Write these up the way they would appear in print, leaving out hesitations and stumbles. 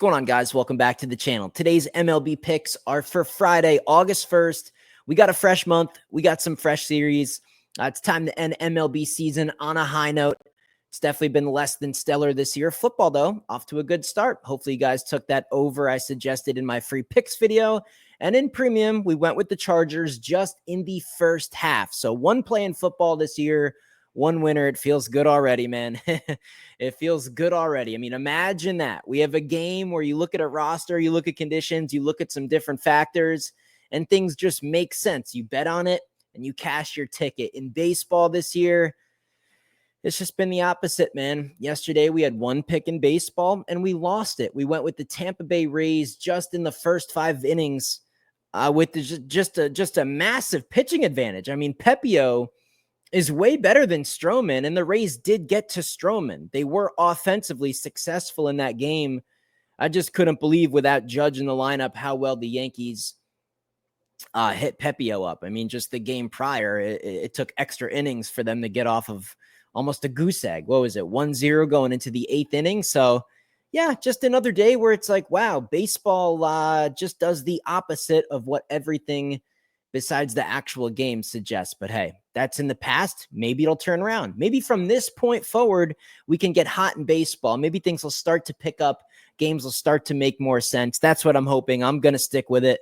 going on, guys? Welcome back to the channel. Today's MLB picks are for Friday, August 1st. We got a fresh month. We got some fresh series. It's time to end MLB season on a high note. It's definitely been less than stellar this year. Football, though, off to a good start. Hopefully, you guys took that over I suggested in my free picks video. And in premium, we went with the Chargers just in the first half. So one play in football this year, one winner. It feels good already, man. It feels good already. I mean, imagine that. We have a game where you look at a roster, you look at conditions, you look at some different factors, and things just make sense. You bet on it, and you cash your ticket. In baseball this year, it's just been the opposite, man. Yesterday, we had one pick in baseball, and we lost it. We went with the Tampa Bay Rays just in the first 5 innings with just a massive pitching advantage. I mean, Pepio is way better than Stroman, and the Rays did get to Stroman. They were offensively successful in that game. I just couldn't believe, without judging the lineup, how well the Yankees hit Pepio up. I mean, just the game prior, it took extra innings for them to get off of almost a goose egg. What was it? 1-0 going into the 8th inning. So yeah, just another day where it's like, wow, baseball just does the opposite of what everything besides the actual game suggests. But hey, that's in the past. Maybe it'll turn around. Maybe from this point forward, we can get hot in baseball. Maybe things will start to pick up. Games will start to make more sense. That's what I'm hoping. I'm going to stick with it.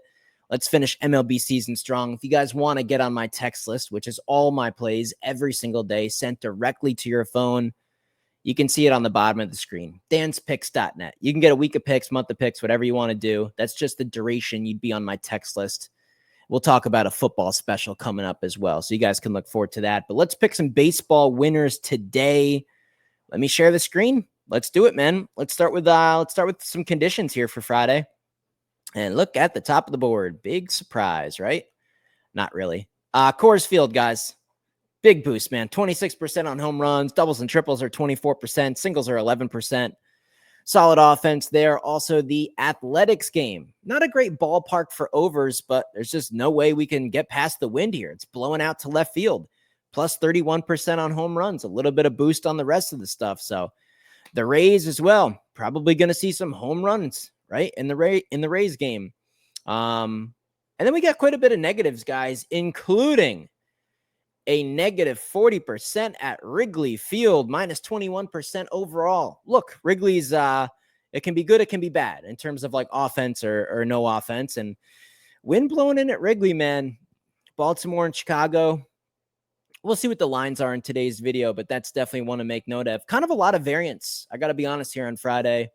Let's finish MLB season strong. If you guys want to get on my text list, which is all my plays every single day sent directly to your phone, you can see it on the bottom of the screen. danspicks.net. You can get a week of picks, month of picks, whatever you want to do. That's just the duration you'd be on my text list. We'll talk about a football special coming up as well, so you guys can look forward to that. But let's pick some baseball winners today. Let me share the screen. Let's do it, man. Let's start with some conditions here for Friday. And look at the top of the board. Big surprise, right? Not really. Coors Field, guys. Big boost, man. 26% on home runs. Doubles and triples are 24%. Singles are 11%. Solid offense there. Also, the Athletics game. Not a great ballpark for overs, but there's just no way we can get past the wind here. It's blowing out to left field. Plus 31% on home runs. A little bit of boost on the rest of the stuff. So the Rays as well. Probably going to see some home runs, right? In the Rays game. And then we got quite a bit of negatives, guys, including a negative 40% at Wrigley Field, minus 21% overall. Look, Wrigley's, it can be good, it can be bad in terms of like offense or no offense. And wind blowing in at Wrigley, man. Baltimore and Chicago. We'll see what the lines are in today's video, but that's definitely one to make note of. Kind of a lot of variance. I got to be honest here on Friday.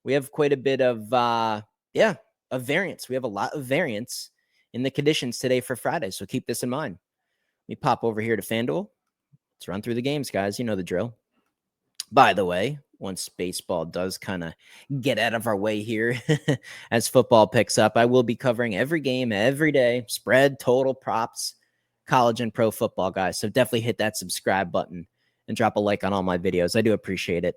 We have quite a bit of, of variance. We have a lot of variance in the conditions today for Friday, so keep this in mind. Let me pop over here to FanDuel. Let's run through the games, guys. You know the drill. By the way, once baseball does kind of get out of our way here, as football picks up, I will be covering every game, every day, spread, total, props, college and pro football, guys. So definitely hit that subscribe button and drop a like on all my videos. I do appreciate it.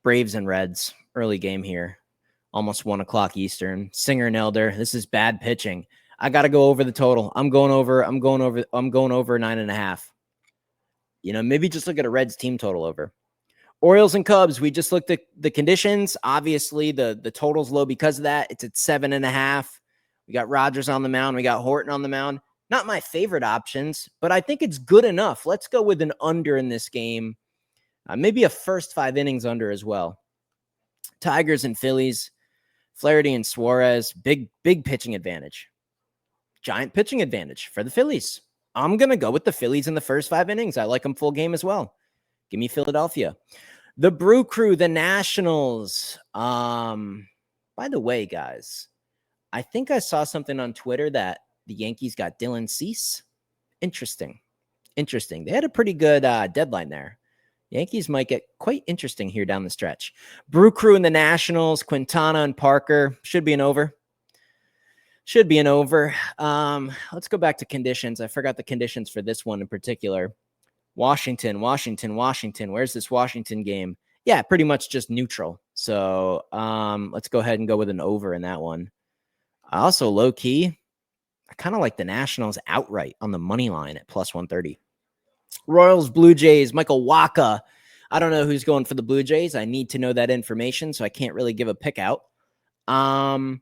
Braves and Reds, early game here. Almost 1 o'clock Eastern. Singer and Elder. This is bad pitching. I got to go over the total. I'm going over 9.5. You know, maybe just look at a Reds team total over. Orioles and Cubs, we just looked at the conditions. Obviously, the total's low because of that. It's at 7.5. We got Rogers on the mound. We got Horton on the mound. Not my favorite options, but I think it's good enough. Let's go with an under in this game. Maybe a first 5 innings under as well. Tigers and Phillies. Flaherty and Suarez. Big pitching advantage. Giant pitching advantage for the Phillies. I'm going to go with the Phillies in the first 5 innings. I like them full game as well. Give me Philadelphia. The Brew Crew, the Nationals. By the way, guys, I think I saw something on Twitter that the Yankees got Dylan Cease. Interesting. They had a pretty good deadline there. Yankees might get quite interesting here down the stretch. Brew Crew and the Nationals, Quintana and Parker. Should be an over. Let's go back to conditions. I forgot the conditions for this one in particular. Washington. Where's this Washington game? Yeah, pretty much just neutral. So let's go ahead and go with an over in that one. Also, low key, I kind of like the Nationals outright on the money line at plus 130. Royals, Blue Jays, Michael Wacha. I don't know who's going for the Blue Jays. I need to know that information, so I can't really give a pick out. I'm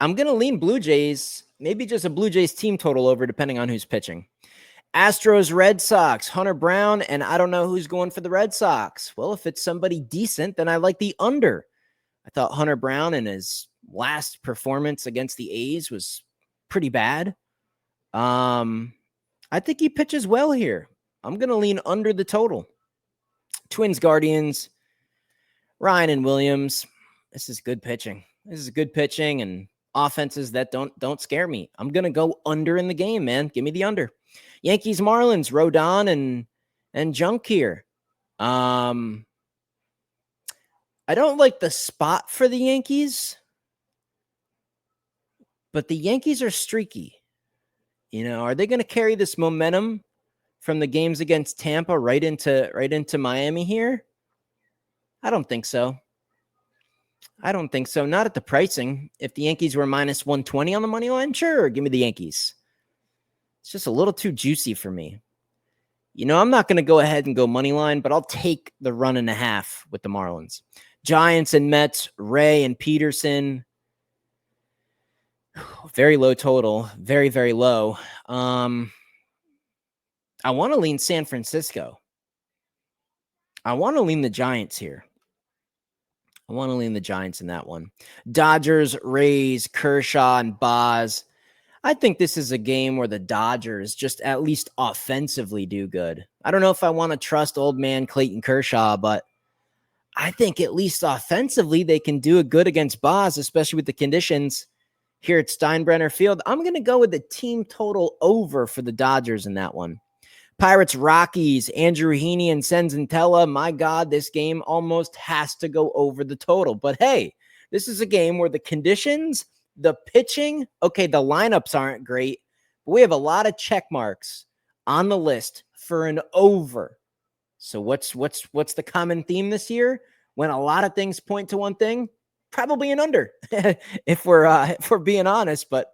going to lean Blue Jays, maybe just a Blue Jays team total over, depending on who's pitching. Astros, Red Sox, Hunter Brown, and I don't know who's going for the Red Sox. Well, if it's somebody decent, then I like the under. I thought Hunter Brown in his last performance against the A's was pretty bad. I think he pitches well here. I'm going to lean under the total. Twins, Guardians, Ryan and Williams. This is good pitching. This is good pitching and offenses that don't scare me. I'm going to go under in the game, man. Give me the under. Yankees, Marlins, Rodon and Junk here. I don't like the spot for the Yankees, but the Yankees are streaky. You know, are they going to carry this momentum from the games against Tampa right into Miami here? I don't think so. Not at the pricing. If the Yankees were minus 120 on the money line, sure, give me the Yankees. It's just a little too juicy for me. You know, I'm not going to go ahead and go money line, but I'll take the 1.5 with the Marlins. Giants and Mets, Ray and Peterson. Very low total. Very, very low. I want to lean San Francisco. I want to lean the Giants here. I want to lean the Giants in that one. Dodgers, Rays, Kershaw, and Boz. I think this is a game where the Dodgers just at least offensively do good. I don't know if I want to trust old man Clayton Kershaw, but I think at least offensively they can do it good against Boz, especially with the conditions here at Steinbrenner Field. I'm going to go with the team total over for the Dodgers in that one. Pirates, Rockies, Andrew Heaney and Senzatella. My God, this game almost has to go over the total. But hey, this is a game where the conditions, the pitching, okay, the lineups aren't great, but we have a lot of check marks on the list for an over. So what's the common theme this year? When a lot of things point to one thing, probably an under, if we're being honest. But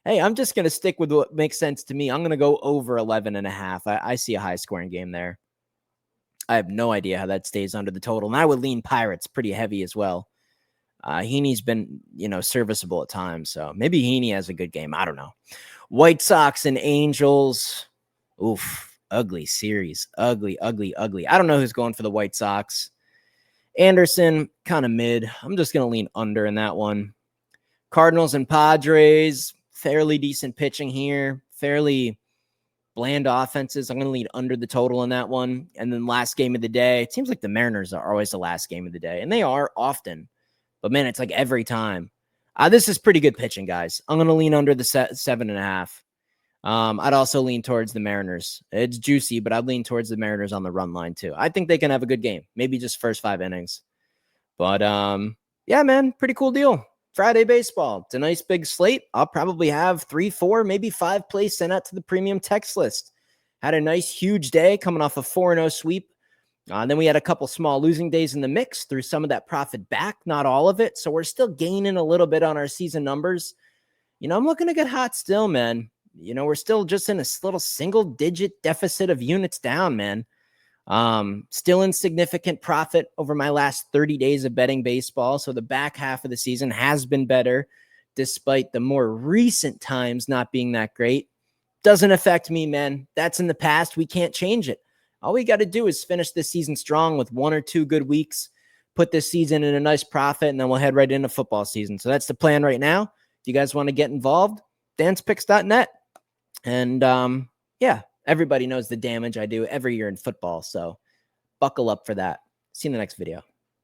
hey, I'm just going to stick with what makes sense to me. I'm going to go over 11.5. I see a high scoring game there. I have no idea how that stays under the total. And I would lean Pirates pretty heavy as well. Heaney's been, serviceable at times. So maybe Heaney has a good game. I don't know. White Sox and Angels. Oof. Ugly series. Ugly. I don't know who's going for the White Sox. Anderson, kind of mid. I'm just going to lean under in that one. Cardinals and Padres. Fairly decent pitching here. Fairly bland offenses. I'm going to lead under the total in that one. And then last game of the day. It seems like the Mariners are always the last game of the day. And they are often. But, man, it's like every time. This is pretty good pitching, guys. I'm going to lean under the 7.5. I'd also lean towards the Mariners. It's juicy, but I'd lean towards the Mariners on the run line, too. I think they can have a good game. Maybe just first 5 innings. But, yeah, man, pretty cool deal. Friday baseball. It's a nice big slate. I'll probably have 3, 4, maybe 5 plays sent out to the premium text list. Had a nice, huge day coming off a 4-0 sweep. Then we had a couple small losing days in the mix, threw some of that profit back, not all of it. So we're still gaining a little bit on our season numbers. I'm looking to get hot still, man. We're still just in a little single-digit deficit of units down, man. Still in significant profit over my last 30 days of betting baseball. So the back half of the season has been better, despite the more recent times not being that great. Doesn't affect me, man. That's in the past. We can't change it. All we got to do is finish this season strong with 1 or 2 good weeks, put this season in a nice profit, and then we'll head right into football season. So that's the plan right now. If you guys want to get involved, dancepicks.net. And yeah, everybody knows the damage I do every year in football. So buckle up for that. See you in the next video.